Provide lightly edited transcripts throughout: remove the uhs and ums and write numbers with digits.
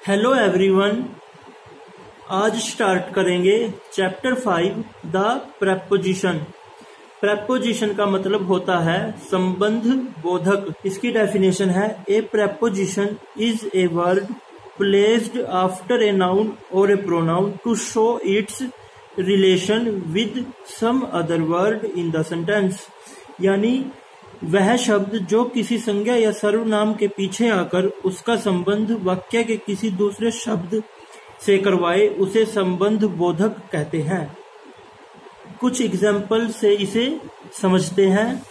Hello everyone, आज start करेंगे chapter 5 the preposition. Preposition का मतलब होता है संबंध बोधक। इसकी डेफिनेशन है a preposition is a word placed after a noun और a pronoun to show its relation with some other word in the sentence. यानी वह शब्द जो किसी संज्ञा या सर्वनाम के पीछे आकर उसका संबंध वाक्य के किसी दूसरे शब्द से करवाए उसे संबंध बोधक कहते हैं। कुछ एग्जाम्पल से इसे समझते हैं।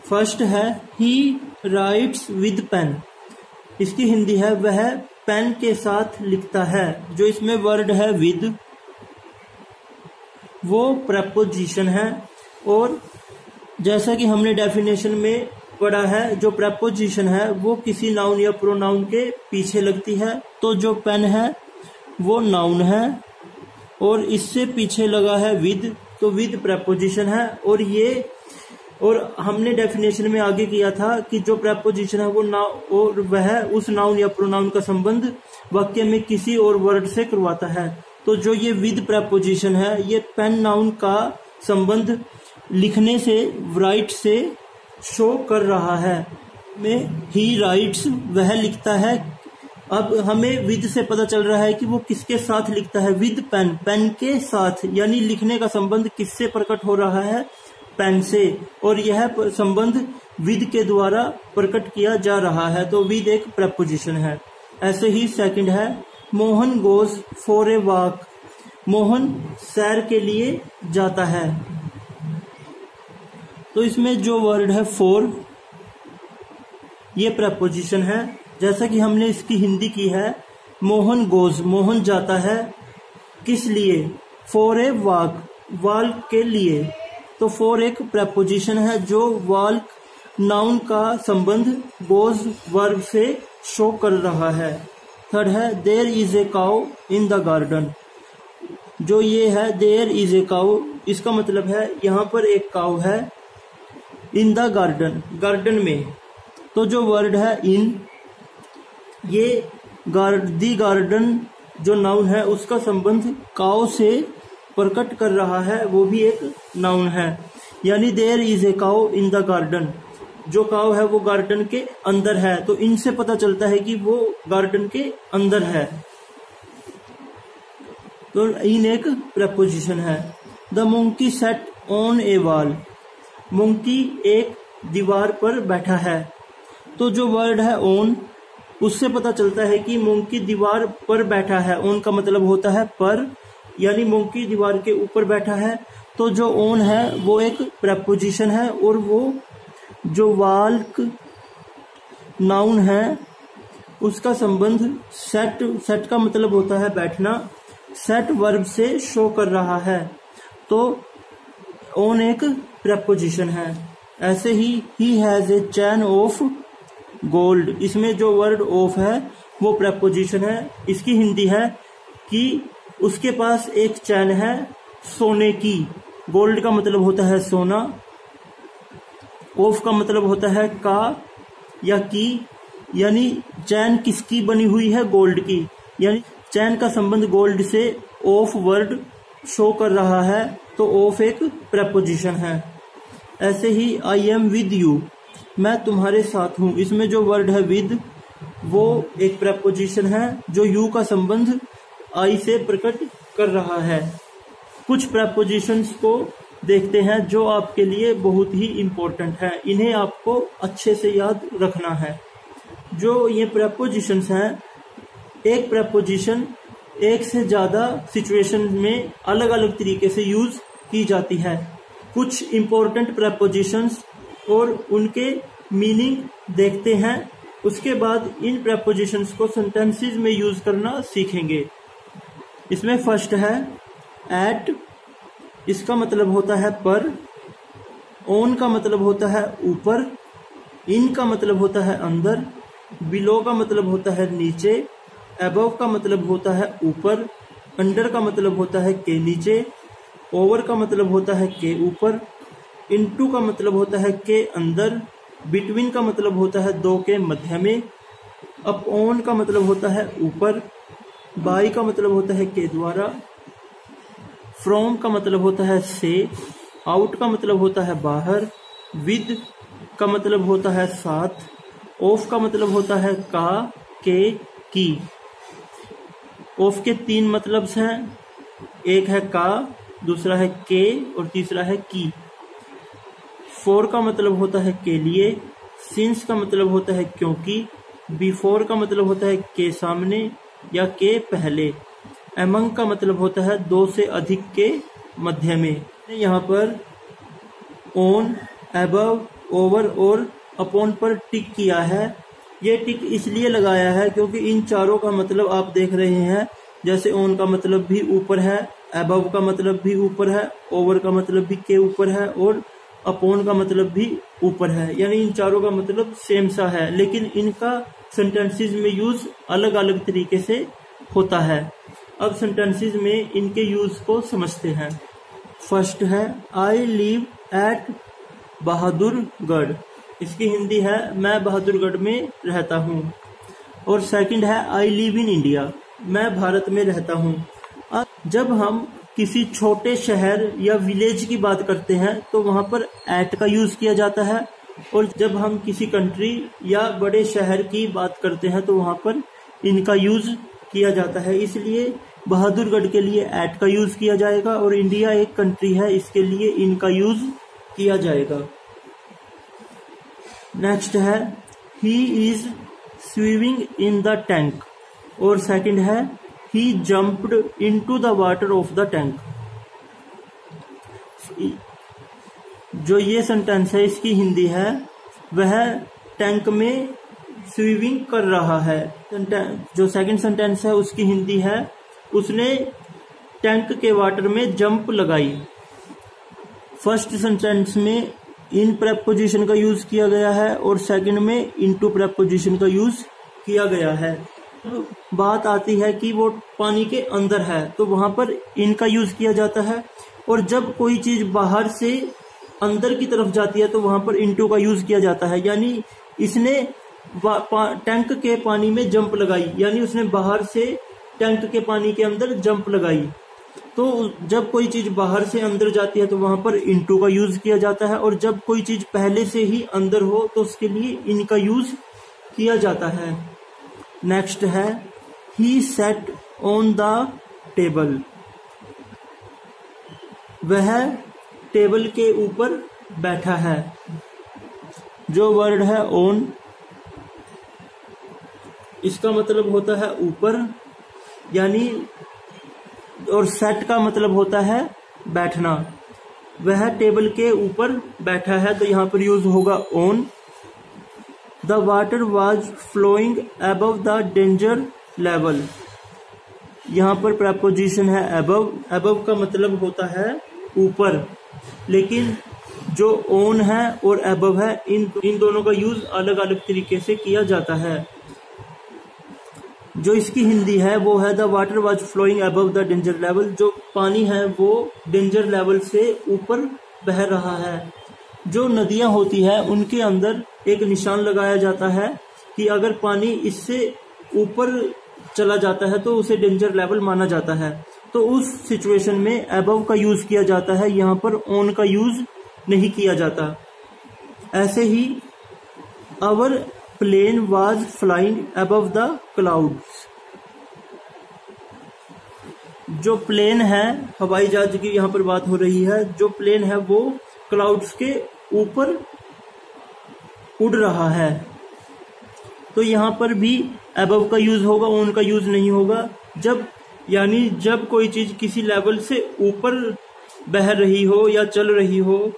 फर्स्ट है ही राइट्स विद पेन। इसकी हिंदी है वह पेन के साथ लिखता है। जो इसमें वर्ड है विद वो प्रेपोजिशन है। और जैसा कि हमने डेफिनेशन में पढ़ा है, जो प्रेपोजिशन है वो किसी नाउन या प्रोनाउन के पीछे लगती है। तो जो पेन है वो नाउन है और इससे पीछे लगा है विद, तो विद प्रेपोजिशन है। और हमने डेफिनेशन में आगे किया था कि जो प्रेपोजिशन है वो और वह उस नाउन या प्रोनाउन का संबंध वाक्य में किसी और वर्ड से करवाता है। तो जो ये विद प्रेपोजिशन है ये पेन नाउन का संबंध लिखने से राइट से शो कर रहा है। में ही राइट्स वह लिखता है। अब हमें विद से पता चल रहा है कि वो किसके साथ लिखता है, विद पेन, पेन के साथ। यानी लिखने का संबंध किससे प्रकट हो रहा है, पेन से। और यह संबंध विद के द्वारा प्रकट किया जा रहा है। तो विद एक प्रेपोजिशन है। ऐसे ही सेकंड है Mohan goes for a walk. Mohan सैर के लिए जाता है। तो इसमें जो वर्ड है फॉर ये प्रेपोजिशन है। जैसा कि हमने इसकी हिंदी की है मोहन गोज, मोहन जाता है किस लिए, फॉर ए वॉक, वॉक के लिए। तो फॉर एक प्रेपोजिशन है जो वॉक नाउन का संबंध गोज वर्ब से शो कर रहा है। थर्ड है there is a cow in the garden. जो ये है देयर इज ए काउ, इसका मतलब है यहाँ पर एक काउ है इन द गार्डन, गार्डन में। तो जो वर्ड है इन, ये दी गार्डन जो नाउन है उसका संबंध काउ से प्रकट कर रहा है, वो भी एक नाउन है। यानी there is a cow in the garden, जो काउ है वो गार्डन के अंदर है। तो इनसे पता चलता है कि वो गार्डन के अंदर है। तो इन एक प्रेपोजिशन है। The monkey set on A wall. Monkey एक दीवार पर बैठा है। तो जो वर्ड है ऑन, उससे पता चलता है कि मोंकी दीवार पर बैठा है। ऑन का मतलब होता है पर, यानी मोंकी दीवार के ऊपर बैठा है। तो जो ऑन है वो एक प्रेपोजिशन है। और वो जो वॉल्क नाउन है उसका संबंध सेट, सेट का मतलब होता है बैठना, सेट वर्ब से शो कर रहा है। तो ऑन एक प्रेपोजिशन है। ऐसे he has a chain of gold. इसमें जो वर्ड ऑफ है वो प्रेपोजिशन है। इसकी हिंदी है कि उसके पास एक चैन है सोने की। गोल्ड का मतलब होता है सोना। ऑफ का मतलब होता है का या की। यानी चैन किसकी बनी हुई है, गोल्ड की। यानी चैन का संबंध गोल्ड से ऑफ वर्ड शो कर रहा है। तो ऑफ एक प्रेपोजिशन है। ऐसे ही आई एम विद यू, मैं तुम्हारे साथ हूं। इसमें जो वर्ड है विद वो एक प्रेपोजिशन है जो यू का संबंध आई से प्रकट कर रहा है। कुछ प्रेपोजिशंस को देखते हैं जो आपके लिए बहुत ही इम्पोर्टेंट है। इन्हें आपको अच्छे से याद रखना है। जो ये प्रेपोजिशंस हैं, एक प्रेपोजिशन एक से ज्यादा सिचुएशन में अलग अलग तरीके से यूज की जाती है। कुछ इंपॉर्टेंट प्रेपोजिशंस और उनके मीनिंग देखते हैं। उसके बाद इन प्रेपोजिशंस को सेंटेंसेस में यूज करना सीखेंगे। इसमें फर्स्ट है एट। इसका मतलब होता है पर। ऑन का मतलब होता है ऊपर। इन का मतलब होता है अंदर। बिलो का मतलब होता है नीचे। अबव का मतलब होता है ऊपर। अंडर का मतलब होता है के नीचे। ओवर का मतलब होता है के ऊपर। इनटू का मतलब होता है के अंदर। बिटवीन का मतलब होता है दो के मध्य में। अप ऑन का मतलब होता है ऊपर, बाय का मतलब होता है के द्वारा, फ्रॉम का मतलब होता है से, आउट का मतलब होता है बाहर, विद का मतलब होता है साथ, ऑफ का मतलब होता है का, के, की। ऑफ के 3 मतलब हैं, एक है का, दूसरा है के और तीसरा है की। फॉर का मतलब होता है के लिए, सिंस का मतलब होता है क्योंकि, बिफोर का मतलब होता है के सामने या के पहले, एमंग का मतलब होता है 2 से अधिक के मध्य में। यहाँ पर ऑन, अबव, ओवर और अपॉन पर टिक किया है। ये टिक इसलिए लगाया है क्योंकि इन चारों का मतलब आप देख रहे हैं, जैसे ऑन का मतलब भी ऊपर है, अबव का मतलब भी ऊपर है, ओवर का मतलब भी के ऊपर है और अपॉन का मतलब भी ऊपर है, यानी इन चारों का मतलब सेम सा है, लेकिन इनका सेंटेंसेस में यूज अलग अलग तरीके से होता है। अब सेंटेंसेस में इनके यूज को समझते हैं। फर्स्ट है आई लिव एट बहादुरगढ़, इसकी हिंदी है मैं बहादुरगढ़ में रहता हूँ। और सेकंड है आई लिव इन इंडिया, मैं भारत में रहता हूँ। अब जब हम किसी छोटे शहर या विलेज की बात करते हैं तो वहां पर एट का यूज किया जाता है, और जब हम किसी कंट्री या बड़े शहर की बात करते हैं तो वहां पर इनका यूज किया जाता है। इसलिए बहादुरगढ़ के लिए एट का यूज किया जाएगा और इंडिया एक कंट्री है, इसके लिए इनका यूज किया जाएगा। नेक्स्ट है he is swimming in the tank, और सेकंड है he jumped into the water of the tank. जो ये सेंटेंस है इसकी हिंदी है वह टैंक में स्विमिंग कर रहा है। जो सेकंड सेंटेंस है उसकी हिंदी है उसने टैंक के वाटर में जंप लगाई। फर्स्ट सेंटेंस में इन प्रेपोजिशन का यूज किया गया है और सेकंड में इनटू प्रेपोजिशन का यूज किया गया है। बात आती है कि वो पानी के अंदर है तो वहां पर इनका यूज किया जाता है, और जब कोई चीज बाहर से अंदर की तरफ जाती है तो वहां पर इनटू का यूज किया जाता है। यानी इसने टैंक के पानी में जंप लगाई, यानी उसने बाहर से टैंक के पानी के अंदर जंप लगाई। तो जब कोई चीज बाहर से अंदर जाती है तो वहां पर इनटू का यूज किया जाता है, और जब कोई चीज पहले से ही अंदर हो तो उसके लिए इनका यूज किया जाता है। नेक्स्ट है ही सेट ऑन द टेबल, वह टेबल के ऊपर बैठा है। जो वर्ड है ऑन, इसका मतलब होता है ऊपर, यानी, और सेट का मतलब होता है बैठना। वह टेबल के ऊपर बैठा है तो यहां पर यूज होगा on. The water was flowing above the danger level, यहां पर प्रेपोजिशन है अबव। अबव का मतलब होता है ऊपर, लेकिन जो ऑन है और अबव है इन दोनों का यूज अलग अलग तरीके से किया जाता है। जो इसकी हिंदी है वो है the water was flowing above the danger level, जो पानी है वो डेंजर लेवल से ऊपर बह रहा है। जो नदियां होती है उनके अंदर एक निशान लगाया जाता है कि अगर पानी इससे ऊपर चला जाता है तो उसे डेंजर लेवल माना जाता है, तो उस सिचुएशन में अबव का यूज किया जाता है, यहाँ पर ऑन का यूज नहीं किया जाता। ऐसे ही our plane was flying above the clouds, जो प्लेन है हवाई जहाज की यहाँ पर बात हो रही है, जो प्लेन है वो क्लाउड्स के ऊपर उड़ रहा है। तो यहाँ पर भी अबव का यूज होगा, ऑन का यूज नहीं होगा। जब कोई चीज किसी लेवल से ऊपर बह रही हो या चल रही हो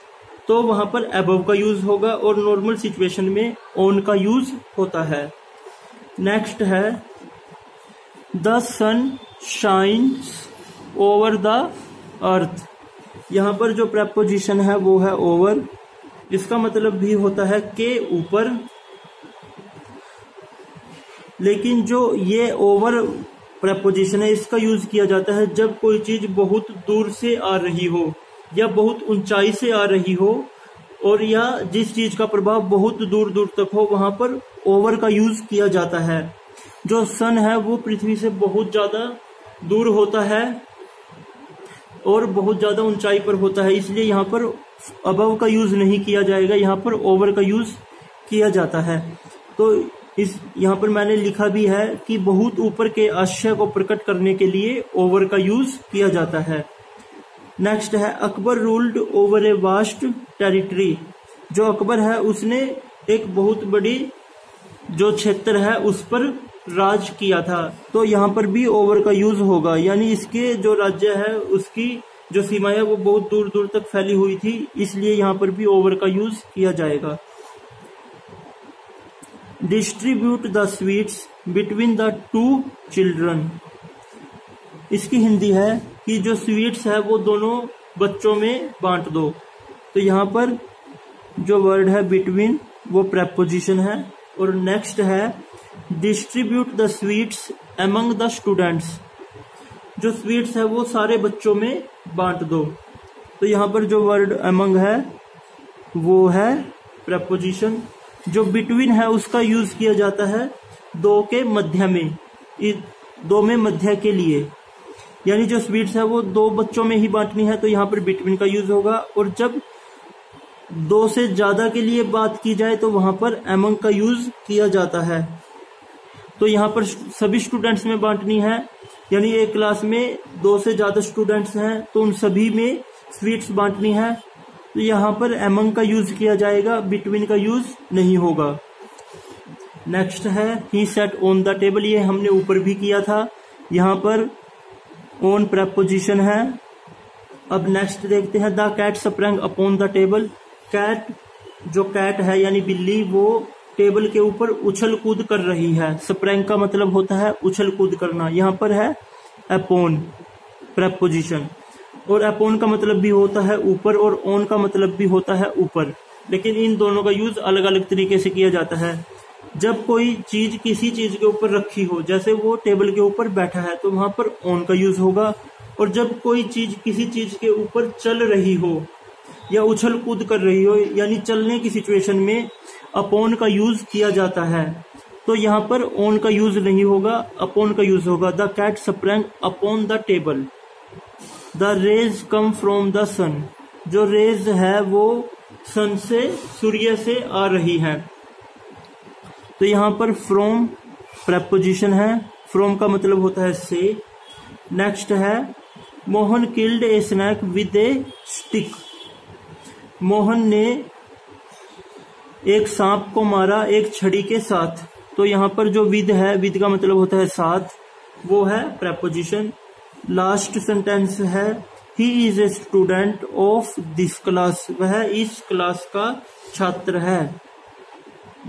तो वहां पर अबव का यूज होगा, और नॉर्मल सिचुएशन में ऑन का यूज होता है। नेक्स्ट है the sun shines over the earth, यहाँ पर जो प्रेपोजिशन है वो है ओवर, इसका मतलब भी होता है के ऊपर, लेकिन जो ये ओवर प्रेपोजिशन है इसका यूज किया जाता है जब कोई चीज बहुत दूर से आ रही हो या बहुत ऊंचाई से आ रही हो, और या जिस चीज का प्रभाव बहुत दूर दूर तक हो वहां पर ओवर का यूज किया जाता है। जो सन है वो पृथ्वी से बहुत ज्यादा दूर होता है और बहुत ज्यादा ऊंचाई पर होता है, इसलिए यहाँ पर अबव का यूज नहीं किया जाएगा, यहाँ पर ओवर का यूज किया जाता है। तो इस यहाँ पर मैंने लिखा भी है कि बहुत ऊपर के आशय को प्रकट करने के लिए ओवर का यूज किया जाता है। नेक्स्ट है Akbar ruled over a vast territory. जो अकबर है उसने एक बहुत बड़ी जो क्षेत्र है उस पर राज किया था, तो यहाँ पर भी ओवर का यूज होगा, यानी इसके जो राज्य है उसकी जो सीमा है वो बहुत दूर दूर तक फैली हुई थी, इसलिए यहाँ पर भी ओवर का यूज किया जाएगा। Distribute the sweets between the two children. इसकी हिंदी है कि जो स्वीट्स है वो दोनों बच्चों में बांट दो। तो यहाँ पर जो वर्ड है बिटवीन वो प्रेपोजिशन है। और नेक्स्ट है distribute the sweets among the students. जो स्वीट्स है वो सारे बच्चों में बांट दो। तो यहाँ पर जो वर्ड अमंग है वो है प्रेपोजिशन। जो बिटवीन है उसका यूज किया जाता है दो के मध्य में, दो में मध्य के लिए, यानी जो स्वीट्स है वो दो बच्चों में ही बांटनी है, तो यहाँ पर बिटवीन का यूज होगा। और जब दो से ज्यादा के लिए बात की जाए तो वहां पर अमंग का यूज किया जाता है। तो यहाँ पर सभी स्टूडेंट्स में बांटनी है, यानी एक क्लास में दो से ज्यादा स्टूडेंट्स हैं तो उन सभी में स्वीट्स बांटनी है, तो यहाँ पर अमंग का यूज किया जाएगा, बिटवीन का यूज नहीं होगा। नेक्स्ट है ही सेट ऑन द टेबल। ये हमने ऊपर भी किया था, यहाँ पर ऑन प्रेपोजिशन है। अब नेक्स्ट देखते हैं the cat sprang upon the table. Cat, जो कैट है यानी बिल्ली, वो टेबल के ऊपर उछल कूद कर रही है। स्प्रैंग का मतलब होता है उछल कूद करना, यहाँ पर है अपॉन प्रेपोजिशन। और अपॉन का मतलब भी होता है ऊपर और ऑन का मतलब भी होता है ऊपर, लेकिन इन दोनों का यूज अलग अलग तरीके से किया जाता है। जब कोई चीज किसी चीज के ऊपर रखी हो, जैसे वो टेबल के ऊपर बैठा है, तो वहां पर ऑन का यूज होगा। और जब कोई चीज किसी चीज के ऊपर चल रही हो या उछल कूद कर रही हो, यानी चलने की सिचुएशन में अपॉन का यूज किया जाता है, तो यहाँ पर ऑन का यूज नहीं होगा, अपॉन का यूज होगा। The cat sprang upon the table. The rays come from the sun. जो रेज है वो सन से, सूर्य से आ रही है, तो यहाँ पर फ्रॉम प्रेपोजिशन है। फ्रॉम का मतलब होता है से। नेक्स्ट है Mohan killed A snack with A stick. Mohan ने एक सांप को मारा एक छड़ी के साथ, तो यहाँ पर जो विद है, विद का मतलब होता है साथ, वो है प्रेपोजिशन। लास्ट सेंटेंस है he is a student of this class. वह इस क्लास का छात्र है।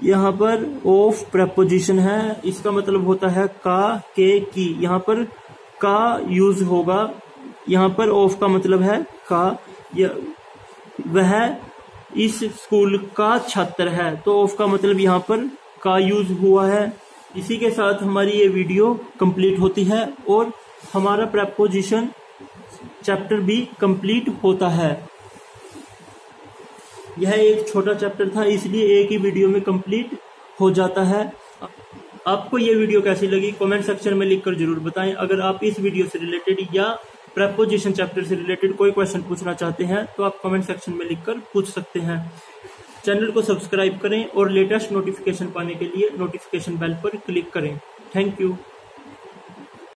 यहाँ पर ऑफ प्रेपोजिशन है, इसका मतलब होता है का, के, की। यहाँ पर का यूज होगा, यहाँ पर ऑफ का मतलब है का। वह इस स्कूल का छात्र है, तो ऑफ का मतलब यहाँ पर का यूज हुआ है। इसी के साथ हमारी ये वीडियो कंप्लीट होती है और हमारा प्रेपोजिशन चैप्टर भी कंप्लीट होता है। यह एक छोटा चैप्टर था, इसलिए एक ही वीडियो में कंप्लीट हो जाता है। आपको ये वीडियो कैसी लगी कमेंट सेक्शन में लिखकर जरूर बताएं। अगर आप इस वीडियो से रिलेटेड या प्रेपोजिशन चैप्टर से रिलेटेड कोई क्वेश्चन पूछना चाहते हैं तो आप कमेंट सेक्शन में लिखकर पूछ सकते हैं। चैनल को सब्सक्राइब करें और लेटेस्ट नोटिफिकेशन पाने के लिए नोटिफिकेशन बेल पर क्लिक करें। Thank you.